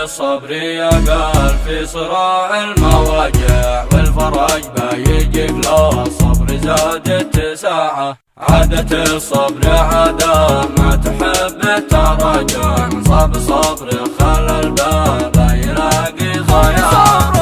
الصبر يقال في صراع المواجع، والفرج بيجيك لو الصبر زاد اتساعه. عادة الصبر عادة ما تحب التراجع، صاب صبر خلى الباب يلاقي ضياع.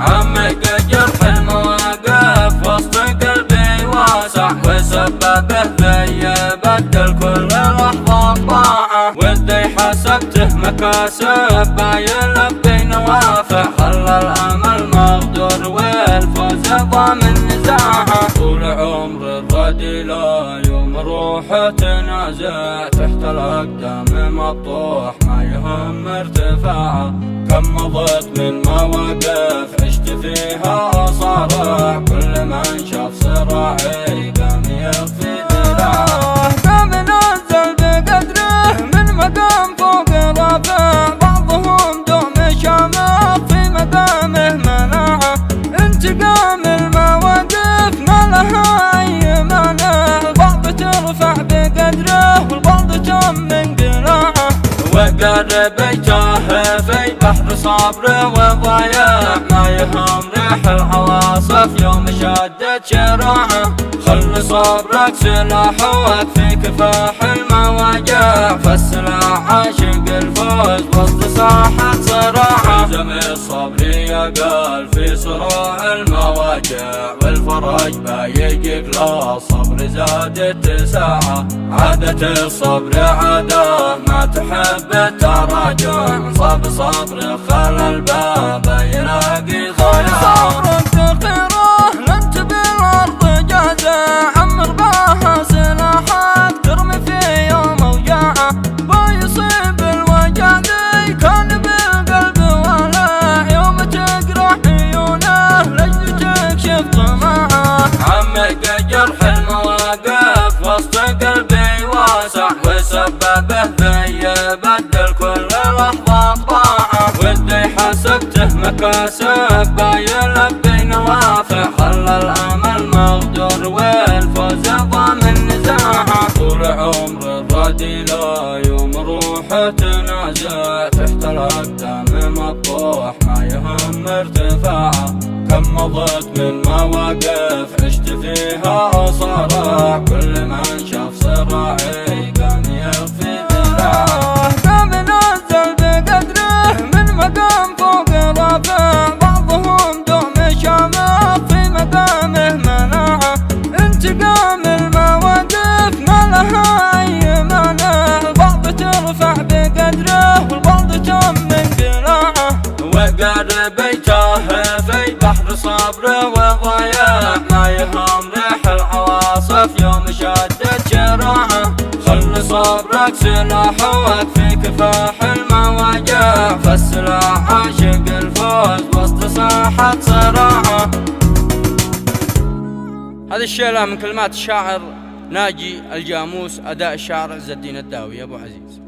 عمق جرح المواقف وسط قلبي واسع، وسببه لي بدل كل لحظة طاعة. ودي حسبته مكاسب يلبي نوافع، خلى الامل مغدور والفوز ضامن نزاعه. طول عمر الردي لا يوم روحه تنازع، تحت الاقدام مطوح ما يهم ارتفاعه. كم مضت من مواقف عشت فيها صارع، كل من شاف صراعي قام يخفي ذراعه. قام نزل بقدره من مقام فوق رافع، بعضهم دوم شامخ في مقامه مناعه. انتقام المواقف ما لها اي مانع، البعض ترفع بقدره والبعض تم من قناعه. وقرب بيته في بحر صبر وضياع، ما يهم ريح العواصف يوم شدت شراعه. خل صبرك سلاح وفي كفاح المواجع، فالسلاح عاشق الفوز وسط ساحة صراعه. زم الصبر يقال في صراع المواجع، والفرج بيجيك لو الصبر زاد اتساعه. عادة الصبر عادة ما تحب التراجع، صاب صبر خلى الباب يلاقي ضياع. صبرك تقره لنت بالارض جازع، عمر باها سلاحك ترمي في يوم اوجاعه. بيصيب الوجع ذي كان بالقلب ولع، يوم تقرح عيونه لجل تكشف طمعه. عمق جرح المواقف وسط قلبي واسع، وسببه لي بدل كل لحظة طاعة. ودي حسبته مكاسب يلبي نوافع، خلى الامل مغدور والفوز ضامن نزاعه. طول عمر الردي لا يوم روحه تنازع، تحت الاقدام مطوح ما يهم ارتفاعه. كم مضت من مواقف عشت فيها صراع، كل من شاف صراعي قام يخفي ذراعه. قام نزل بقدره من مقام فوق رافع، بعضهم دوم شامخ في مقامه مناعه. انتقام المواقف ما لها اي مانع، البعض ترفع بقدره والبعض تم من قناعه. وقرب بيته في بحر صبر وضياع، ما يهم ريح العواصف يوم شدت شراعه. خل صبرك سلاح وفي كفاح المواجع، فالسلاح عاشق الفوز وسط ساحة صراعه. هذه الشيلة من كلمات الشاعر ناجي الجاموس، أداء الشاعر عز الدين الداوي أبو عزيز.